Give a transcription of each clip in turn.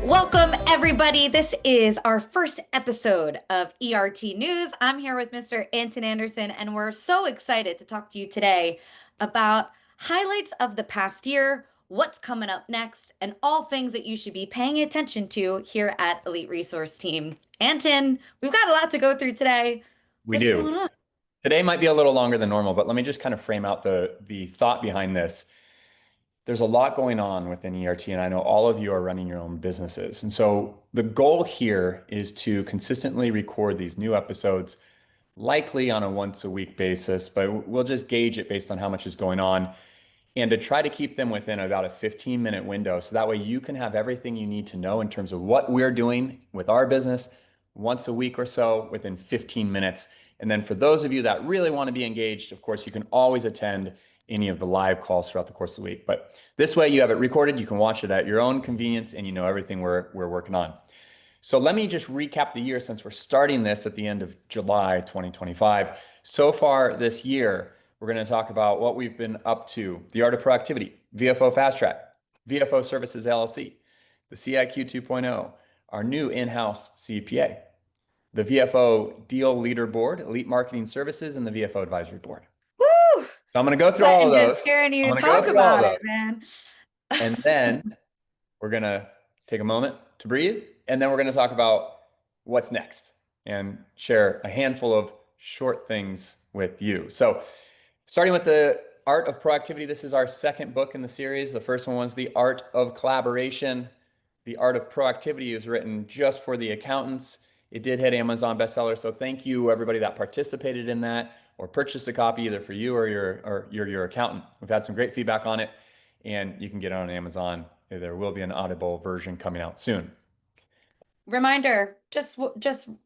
Welcome, everybody. This is our first episode of ERT News. I'm here with Mr. Anton Anderson, and we're so excited to talk to you today about highlights of the past year, what's coming up next, and all things that you should be paying attention to here at Elite Resource Team. Anton, we've got a lot to go through today. We What's do. going on? Today might be a little longer than normal, but let me just kind of frame out the thought behind this. There's a lot going on within ERT, and I know all of you are running your own businesses. And so the goal here is to consistently record these new episodes, likely on a once a week basis, but we'll just gauge it based on how much is going on, and to try to keep them within about a 15-minute window. So that way you can have everything you need to know in terms of what we're doing with our business once a week or so within 15 minutes. And then for those of you that really want to be engaged, of course, you can always attend any of the live calls throughout the course of the week. But this way you have it recorded, you can watch it at your own convenience, and you know everything we're working on. So let me just recap the year since we're starting this at the end of July 2025. So far this year, we're going to talk about what we've been up to: the Art of Proactivity, VFO Fast Track, VFO Services LLC, the CIQ 2.0, our new in-house CPA, the VFO Deal Leaderboard, Elite Marketing Services, and the VFO Advisory Board. Woo! So I'm going to go through all of those. Scaring you I'm to going to go talk through all of about those. it, man. And then we're going to take a moment to breathe. And then we're going to talk about what's next and share a handful of short things with you. So starting with the Art of Proactivity, this is our second book in the series. The first one was The Art of Collaboration. The Art of Proactivity is written just for the accountants. It did hit Amazon bestseller, so thank you everybody that participated in that or purchased a copy either for you or your accountant. We've had some great feedback on it, and you can get it on Amazon. There will be an Audible version coming out soon. Reminder, just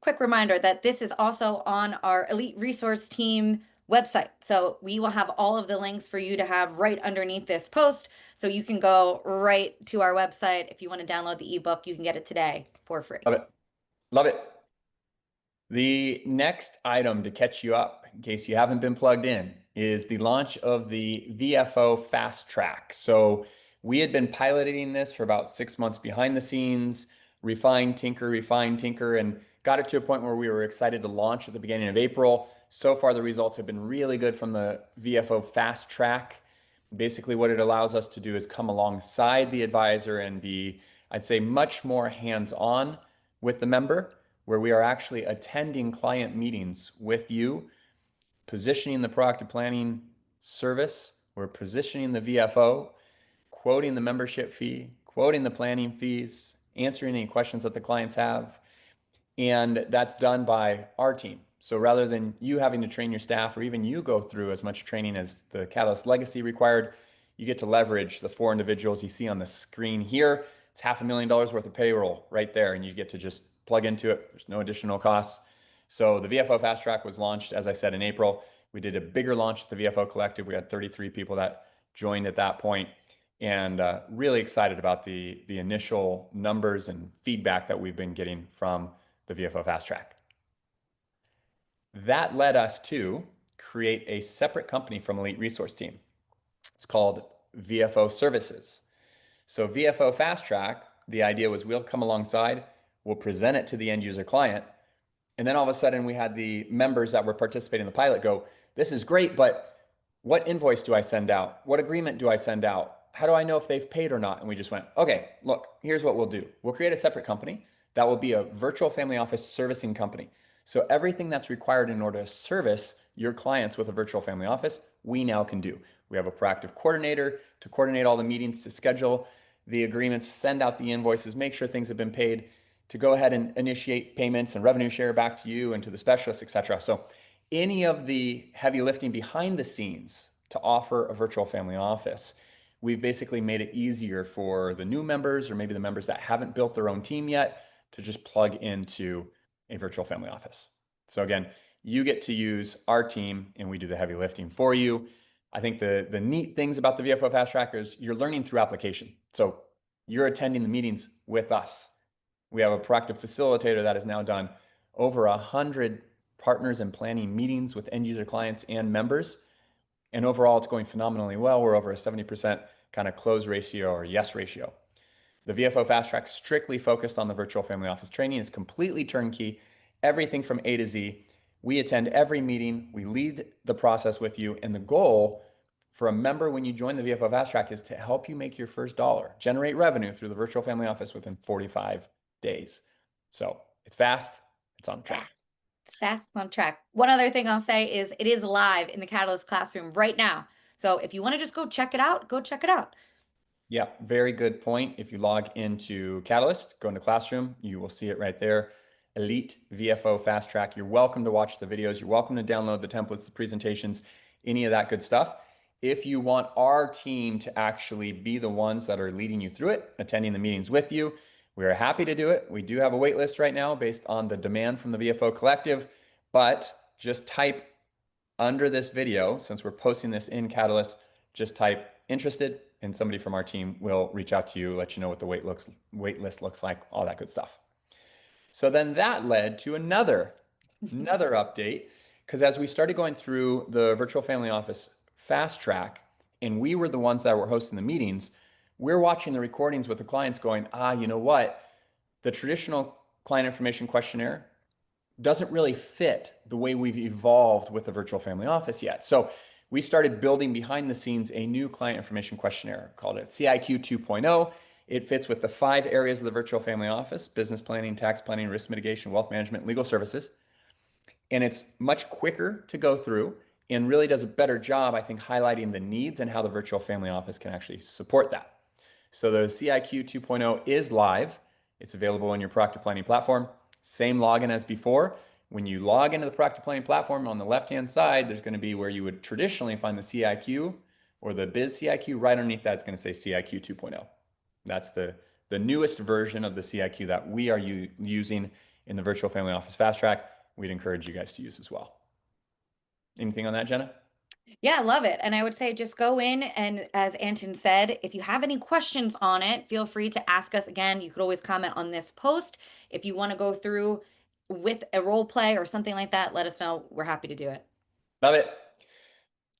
quick reminder that this is also on our Elite Resource Team website. So we will have all of the links for you to have right underneath this post. So you can go right to our website. If you want to download the ebook, you can get it today for free. Love it. Love it. The next item to catch you up, in case you haven't been plugged in, is the launch of the VFO Fast Track. So we had been piloting this for about 6 months behind the scenes, refine, tinker, and got it to a point where we were excited to launch at the beginning of April. So far, the results have been really good from the VFO Fast Track. Basically, what it allows us to do is come alongside the advisor and be, I'd say, much more hands-on with the member, where we are actually attending client meetings with you, positioning the proactive planning service, we're positioning the VFO, quoting the membership fee, quoting the planning fees, answering any questions that the clients have. And that's done by our team. So rather than you having to train your staff, or even you go through as much training as the Catalyst Legacy required, you get to leverage the 4 individuals you see on the screen here. It's $500,000 worth of payroll right there, and you get to just plug into it. There's no additional costs. So the VFO Fast Track was launched, as I said, in April. We did a bigger launch at the VFO Collective. We had 33 people that joined at that point, and really excited about the initial numbers and feedback that we've been getting from the VFO Fast Track. That led us to create a separate company from Elite Resource Team. It's called VFO Services. So VFO Fast Track, the idea was we'll come alongside, we'll present it to the end user client, and then all of a sudden we had the members that were participating in the pilot go, this is great, but what invoice do I send out? What agreement do I send out? How do I know if they've paid or not? And we just went, okay, look, here's what we'll do. We'll create a separate company that will be a virtual family office servicing company. So everything that's required in order to service your clients with a virtual family office, we now can do. We have a proactive coordinator to coordinate all the meetings, to schedule the agreements, send out the invoices, make sure things have been paid, to go ahead and initiate payments and revenue share back to you and to the specialists, etc. So any of the heavy lifting behind the scenes to offer a virtual family office, we've basically made it easier for the new members, or maybe the members that haven't built their own team yet, to just plug into a virtual family office. So again, you get to use our team and we do the heavy lifting for you. I think the neat things about the VFO Fast Track is you're learning through application. So you're attending the meetings with us. We have a proactive facilitator that has now done over 100 partners and planning meetings with end user clients and members. And overall, it's going phenomenally well. We're over a 70% kind of close ratio or yes ratio. The VFO Fast Track strictly focused on the virtual family office training is completely turnkey, everything from A to Z. We attend every meeting, we lead the process with you, and the goal for a member when you join the VFO Fast Track is to help you make your first dollar, generate revenue through the virtual family office within 45 days. So it's fast, it's on track. It's fast on track. One other thing I'll say is it is live in the Catalyst classroom right now. So if you want to just go check it out, go check it out. Yeah, very good point. If you log into Catalyst, go into Classroom, you will see it right there. Elite VFO Fast Track. You're welcome to watch the videos. You're welcome to download the templates, the presentations, any of that good stuff. If you want our team to actually be the ones that are leading you through it, attending the meetings with you, we are happy to do it. We do have a wait list right now based on the demand from the VFO Collective, but just type under this video, since we're posting this in Catalyst, just type interested and somebody from our team will reach out to you, let you know what the wait list looks like, all that good stuff. So then that led to another update, because as we started going through the virtual family office fast track, and we were the ones that were hosting the meetings, we're watching the recordings with the clients going, you know what? The traditional client information questionnaire doesn't really fit the way we've evolved with the virtual family office yet. So we started building behind the scenes a new client information questionnaire called it CIQ 2.0. It fits with the 5 areas of the virtual family office: business planning, tax planning, risk mitigation, wealth management, legal services. And it's much quicker to go through and really does a better job, I think, highlighting the needs and how the virtual family office can actually support that. So the CIQ 2.0 is live. It's available on your Proactive Planning platform. Same login as before. When you log into the Proactive Planning platform, on the left-hand side, there's going to be where you would traditionally find the CIQ or the Biz CIQ. Right underneath that, it's going to say CIQ 2.0. That's the newest version of the CIQ that we are using in the Virtual Family Office Fast Track. We'd encourage you guys to use as well. Anything on that, Jenna? Yeah, I love it. And I would say just go in and, as Anton said, if you have any questions on it, feel free to ask us again. You could always comment on this post. If you want to go through with a role play or something like that, let us know. We're happy to do it. Love it.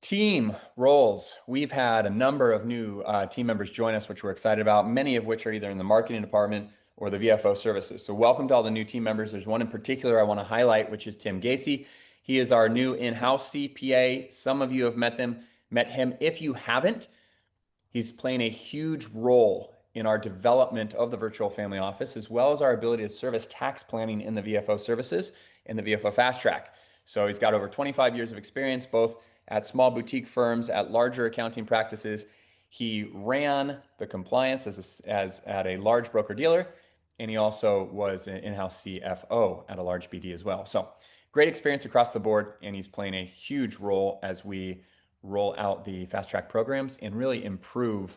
Team roles. We've had a number of new team members join us, which we're excited about, many of which are either in the marketing department or the VFO services. So welcome to all the new team members. There's one in particular I want to highlight, which is Tim Gacy. He is our new in-house CPA. Some of you have met him. If you haven't, he's playing a huge role in our development of the virtual family office, as well as our ability to service tax planning in the VFO services and the VFO Fast Track. So he's got over 25 years of experience, both at small boutique firms, at larger accounting practices. He ran the compliance as at a large broker dealer, and he also was an in-house CFO at a large BD as well. So great experience across the board, and he's playing a huge role as we roll out the fast track programs and really improve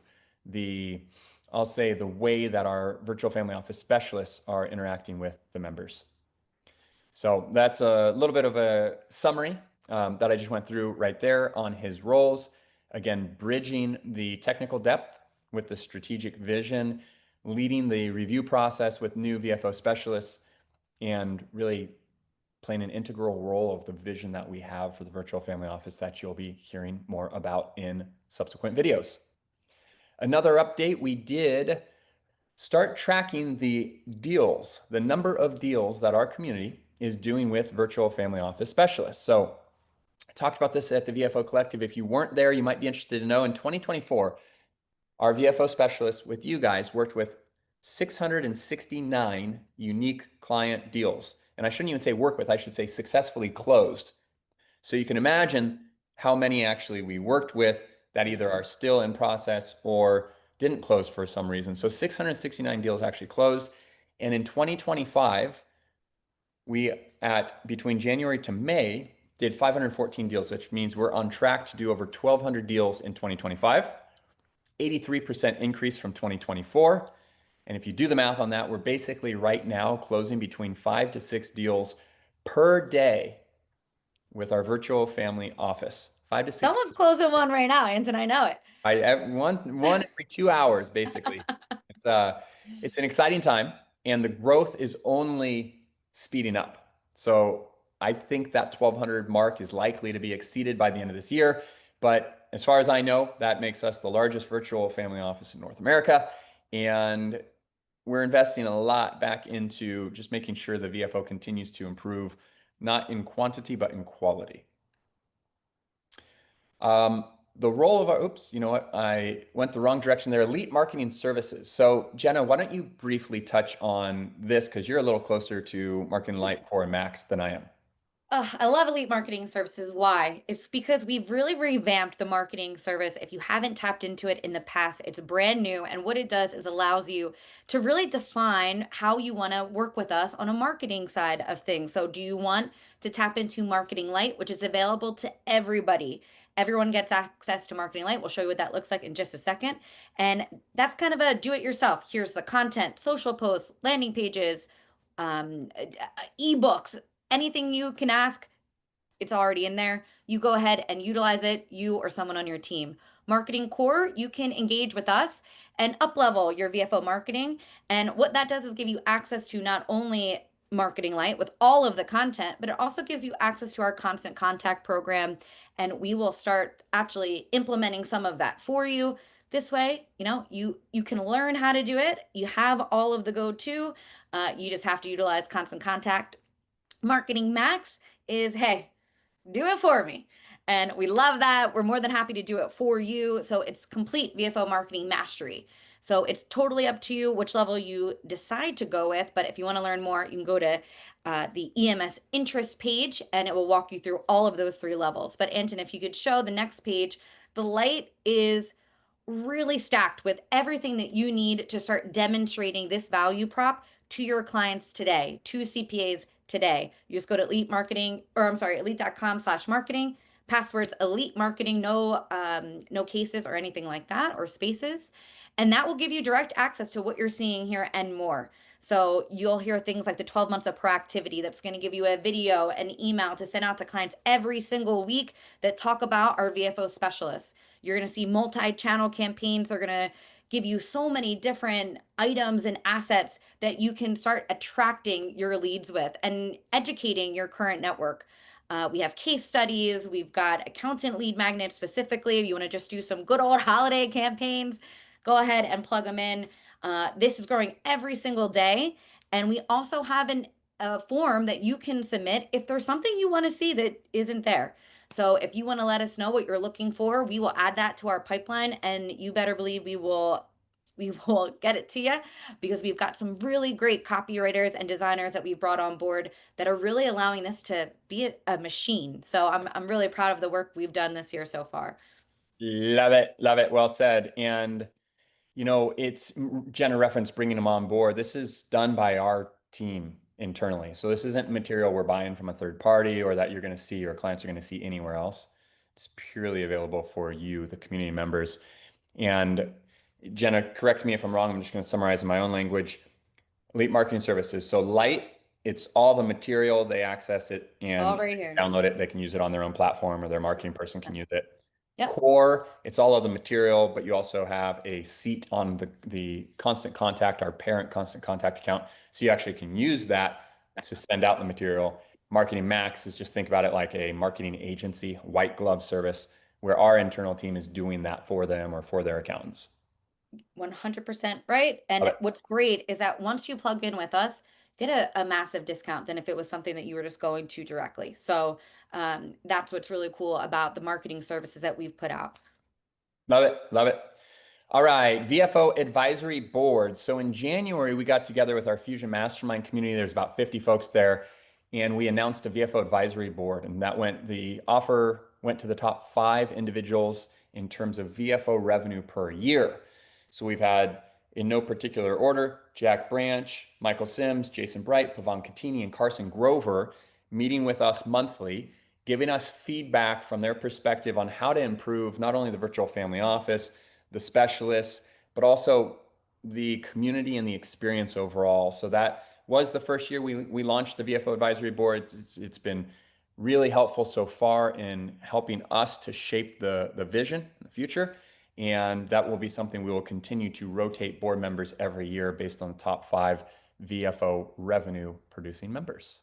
I'll say, the way that our virtual family office specialists are interacting with the members. So that's a little bit of a summary that I just went through right there on his roles. Again, bridging the technical depth with the strategic vision, leading the review process with new VFO specialists, and really playing an integral role of the vision that we have for the virtual family office that you'll be hearing more about in subsequent videos. Another update, we did start tracking the deals, the number of deals that our community is doing with virtual family office specialists. So I talked about this at the VFO Collective. If you weren't there, you might be interested to know in 2024, our VFO specialists with you guys worked with 669 unique client deals. And I shouldn't even say work with, I should say successfully closed. So you can imagine how many actually we worked with that either are still in process or didn't close for some reason. So 669 deals actually closed. And in 2025, we between January to May did 514 deals, which means we're on track to do over 1,200 deals in 2025, 83% increase from 2024. And if you do the math on that, we're basically right now closing between 5 to 6 deals per day with our virtual family office. 5 to 6. Someone's closing one right now, Anton. I know it. One every 2 hours, basically. It's an exciting time, and the growth is only speeding up. So I think that 1,200 mark is likely to be exceeded by the end of this year. But as far as I know, that makes us the largest virtual family office in North America. And we're investing a lot back into just making sure the VFO continues to improve, not in quantity, but in quality. The role of our, oops, you know what? I went the wrong direction there. Elite Marketing Services. So Jenna, why don't you briefly touch on this? Because you're a little closer to Marketing Lite, Core, and Max than I am. I love Elite Marketing Services. Why? It's because we've really revamped the marketing service. If you haven't tapped into it in the past, it's brand new. And what it does is allows you to really define how you want to work with us on a marketing side of things. So, do you want to tap into Marketing Lite, which is available to everybody? Everyone gets access to Marketing Lite. We'll show you what that looks like in just a second. And that's kind of a do it yourself. Here's the content, social posts, landing pages, ebooks, anything you can ask, it's already in there. You go ahead and utilize it, you or someone on your team. Marketing Core, you can engage with us and up-level your VFO marketing. And what that does is give you access to not only Marketing Lite with all of the content, but it also gives you access to our constant contact program. And we will start actually implementing some of that for you. This way, you can learn how to do it. You have all of the go-to. You just have to utilize constant contact. Marketing Max is, hey, do it for me. And we love that. We're more than happy to do it for you. So it's complete VFO marketing mastery. So it's totally up to you which level you decide to go with. But if you want to learn more, you can go to the EMS interest page and it will walk you through all of those 3 levels. But Anton, if you could show the next page, the Lite is really stacked with everything that you need to start demonstrating this value prop to your clients today, to CPAs today. You just go to elite.com/marketing, passwords elite marketing, no cases or anything like that or spaces. And that will give you direct access to what you're seeing here and more. So you'll hear things like the 12 months of proactivity that's going to give you a video and email to send out to clients every single week that talk about our VFO specialists. You're going to see multi-channel campaigns. They're going to give you so many different items and assets that you can start attracting your leads with and educating your current network. We have case studies. We've got accountant lead magnets specifically. If you want to just do some good old holiday campaigns, go ahead and plug them in. This is growing every single day. And we also have a form that you can submit if there's something you want to see that isn't there. So if you want to let us know what you're looking for, we will add that to our pipeline, and you better believe we will get it to you, because we've got some really great copywriters and designers that we've brought on board that are really allowing this to be a machine. So I'm really proud of the work we've done this year so far. Love it. Love it. Well said. And, it's Jenna referenced bringing them on board. This is done by our team internally. So this isn't material we're buying from a third party or that you're going to see or clients are going to see anywhere else. It's purely available for you, the community members. And Jenna, correct me if I'm wrong. I'm just going to summarize in my own language. Elite Marketing Services. So Lite, it's all the material. They access it All and right here. download it. They can use it on their own platform or their marketing person can use it. Yep. Core, it's all of the material, but you also have a seat on the constant contact, our parent constant contact account. So you actually can use that to send out the material. Marketing Max is just think about it like a marketing agency, white glove service, where our internal team is doing that for them or for their accountants. 100% right. Love And it. what's great is that once you plug in with us, get a massive discount than if it was something that you were just going to directly. So that's what's really cool about the marketing services that we've put out. Love it. Love it. All right, VFO Advisory Board. So in January, we got together with our Fusion Mastermind community. There's about 50 folks there, and we announced a VFO Advisory Board, and the offer went to the top 5 individuals in terms of VFO revenue per year. So we've had, in no particular order, Jack Branch, Michael Sims, Jason Bright, Pavan Katini, and Carson Grover meeting with us monthly, giving us feedback from their perspective on how to improve not only the virtual family office, the specialists, but also the community and the experience overall. So that was the first year we launched the VFO Advisory Board. It's been really helpful so far in helping us to shape the vision in the future. And that will be something we will continue to rotate board members every year based on the top 5 VFO revenue producing members.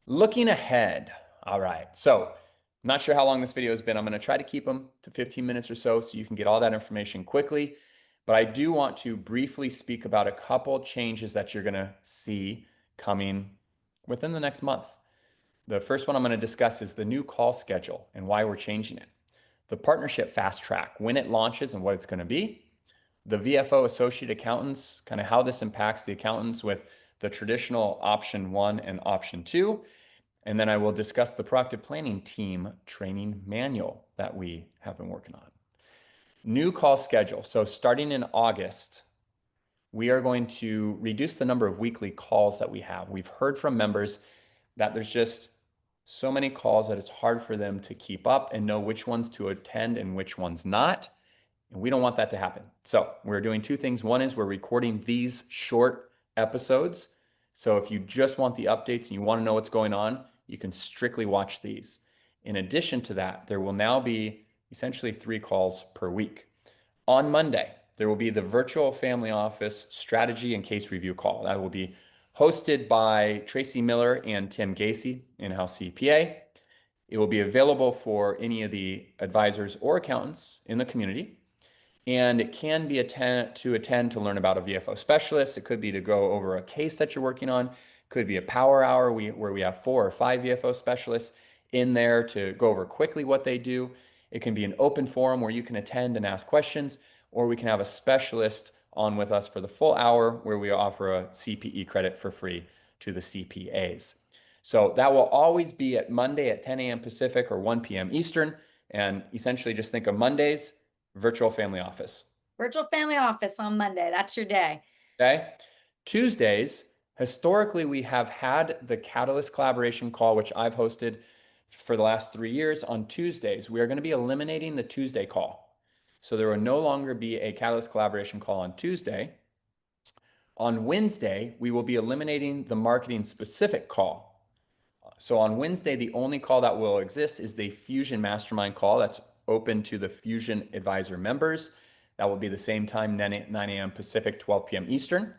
Looking ahead. All right. So I'm not sure how long this video has been. I'm going to try to keep them to 15 minutes or so you can get all that information quickly. but I do want to briefly speak about a couple changes that you're going to see coming within the next month. The first one I'm going to discuss is the new call schedule and why we're changing it. The partnership fast track, when it launches and what it's going to be. The VFO Associate Accountants, kind of how this impacts the accountants with the traditional option 1 and option 2. And then I will discuss the proactive planning team training manual that we have been working on. New call schedule. So starting in August, we are going to reduce the number of weekly calls that we have. We've heard from members that there's just so many calls that it's hard for them to keep up and know which ones to attend and which ones not. And we don't want that to happen. So we're doing two things. One is we're recording these short episodes. So if you just want the updates and you want to know what's going on, you can strictly watch these. In addition to that, there will now be essentially 3 calls per week. On Monday, there will be the virtual family office strategy and case review call. That will be hosted by Tracy Miller and Tim Gacy, In-House CPA. It will be available for any of the advisors or accountants in the community. And it can be attend to learn about a VFO specialist. It could be to go over a case that you're working on. It could be a power hour where we have 4 or 5 VFO specialists in there to go over quickly what they do. It can be an open forum where you can attend and ask questions, or we can have a specialist on with us for the full hour where we offer a CPE credit for free to the CPAs. So that will always be at Monday at 10 a.m. Pacific or 1 p.m. Eastern. And essentially just think of Mondays, virtual family office. Virtual family office on Monday. That's your day. Okay. Tuesdays, historically, we have had the Catalyst collaboration call, which I've hosted for the last 3 years on Tuesdays. We are going to be eliminating the Tuesday call. So there will no longer be a Catalyst collaboration call on Tuesday. On Wednesday, we will be eliminating the marketing specific call. So on Wednesday, the only call that will exist is the Fusion Mastermind call that's open to the Fusion Advisor members. That will be the same time, 9 a.m. Pacific, 12 p.m. Eastern.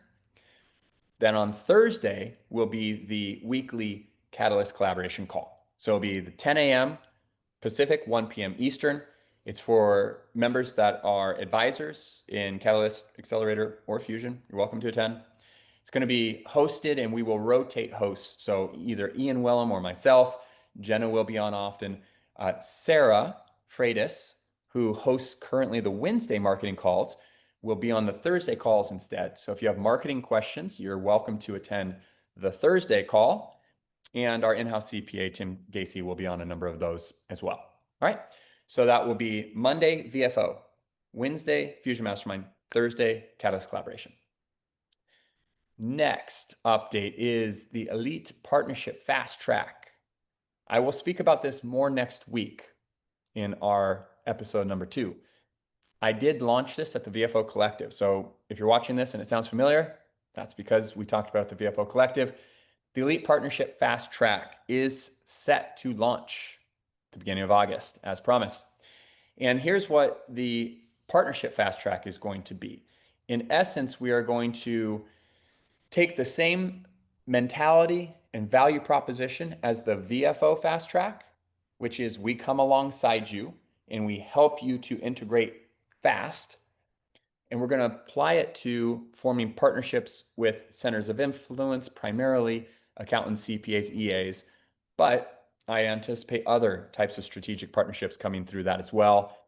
Then on Thursday will be the weekly Catalyst collaboration call. So it'll be the 10 a.m. Pacific, 1 p.m. Eastern. It's for members that are advisors in Catalyst, Accelerator, or Fusion. You're welcome to attend. It's going to be hosted and we will rotate hosts. So either Ian Wellham or myself. Jenna will be on often. Sarah Freitas, who hosts currently the Wednesday marketing calls, will be on the Thursday calls instead. So if you have marketing questions, you're welcome to attend the Thursday call. And our in-house CPA, Tim Gacy, will be on a number of those as well. All right. So that will be Monday, VFO, Wednesday, Fusion Mastermind, Thursday, Catalyst Collaboration. Next update is the Elite Partnership Fast Track. I will speak about this more next week in our episode number 2. I did launch this at the VFO Collective. So if you're watching this and it sounds familiar, that's because we talked about it at the VFO Collective. The Elite Partnership Fast Track is set to launch at the beginning of August, as promised. And here's what the Partnership Fast Track is going to be. In essence, we are going to take the same mentality and value proposition as the VFO Fast Track, which is we come alongside you and we help you to integrate fast. And we're going to apply it to forming partnerships with centers of influence, primarily accountants, CPAs, EAs. But I anticipate other types of strategic partnerships coming through that as well.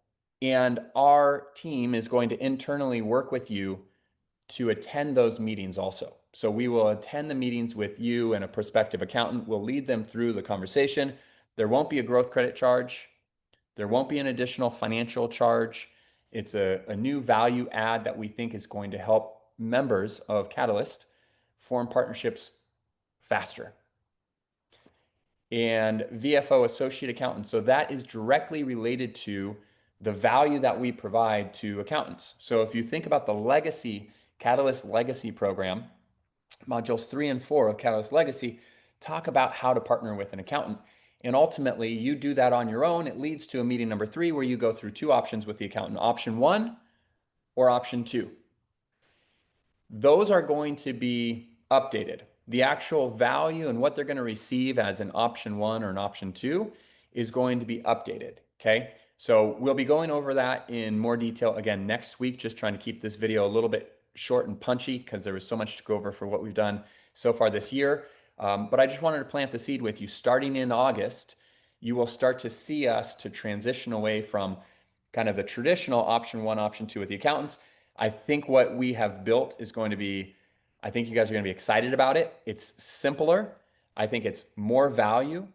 And our team is going to internally work with you to attend those meetings also. So we will attend the meetings with you and a prospective accountant. We'll lead them through the conversation. There won't be a growth credit charge. There won't be an additional financial charge. It's a new value add that we think is going to help members of Catalyst form partnerships faster. And VFO Associate Accountant. So that is directly related to the value that we provide to accountants. So if you think about the legacy, Catalyst Legacy program, modules 3 and 4 of Catalyst Legacy talk about how to partner with an accountant. And ultimately, you do that on your own. It leads to a meeting number 3 where you go through 2 options with the accountant, option 1 or option 2. Those are going to be updated. The actual value and what they're going to receive as an option 1 or an option 2 is going to be updated. Okay. So we'll be going over that in more detail again next week, just trying to keep this video a little bit short and punchy because there was so much to go over for what we've done so far this year. But I just wanted to plant the seed with you. Starting in August, you will start to see us to transition away from kind of the traditional option one, option two with the accountants. I think what we have built is going to be, I think you guys are going to be excited about it. It's simpler. I think it's more value.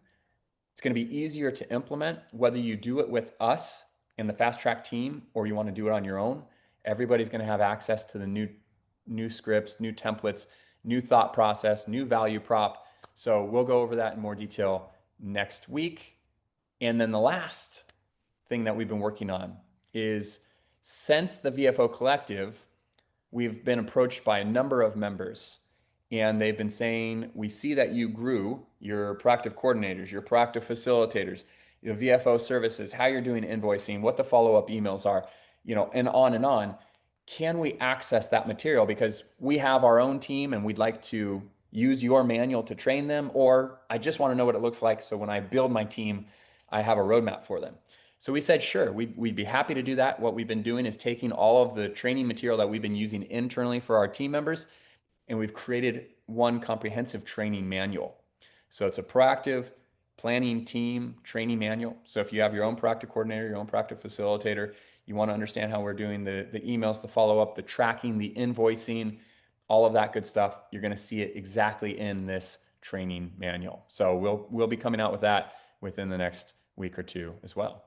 It's going to be easier to implement, whether you do it with us in the Fast Track team or you want to do it on your own. Everybody's going to have access to the new scripts, new templates, new thought process, new value prop. So we'll go over that in more detail next week. And then the last thing that we've been working on is, since the VFO Collective, we've been approached by a number of members, and they've been saying, we see that you grew your proactive coordinators, your proactive facilitators, your VFO services, how you're doing invoicing, what the follow-up emails are, and on and on. Can we access that material? Because we have our own team and we'd like to use your manual to train them, or I just want to know what it looks like so when I build my team, I have a roadmap for them. So we said, sure, we'd be happy to do that. What we've been doing is taking all of the training material that we've been using internally for our team members, and we've created one comprehensive training manual. So it's a proactive planning team training manual. So if you have your own proactive coordinator, your own proactive facilitator, you want to understand how we're doing the emails, the follow-up, the tracking, the invoicing, all of that good stuff, you're going to see it exactly in this training manual. So we'll be coming out with that within the next week or two as well.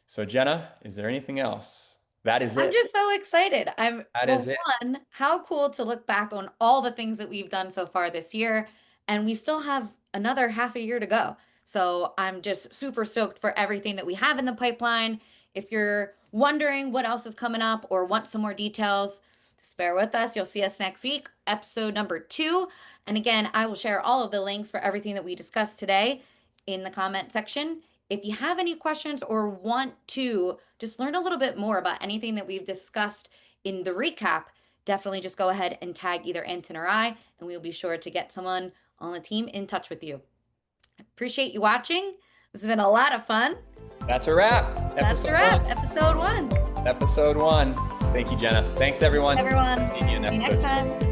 So Jenna, is there anything else? That is it. I'm just so excited. That is it. One, how cool to look back on all the things that we've done so far this year, and we still have another half a year to go. So I'm just super stoked for everything that we have in the pipeline. If you're wondering what else is coming up or want some more details, just bear with us. You'll see us next week, episode number 2. And again, I will share all of the links for everything that we discussed today in the comment section. If you have any questions or want to just learn a little bit more about anything that we've discussed in the recap, definitely just go ahead and tag either Anton or I, and we'll be sure to get someone on the team in touch with you. I appreciate you watching. This has been a lot of fun. That's a wrap. That's a wrap. Episode 1. Episode 1. Thank you, Jenna. Thanks, everyone. Everyone. See you next time.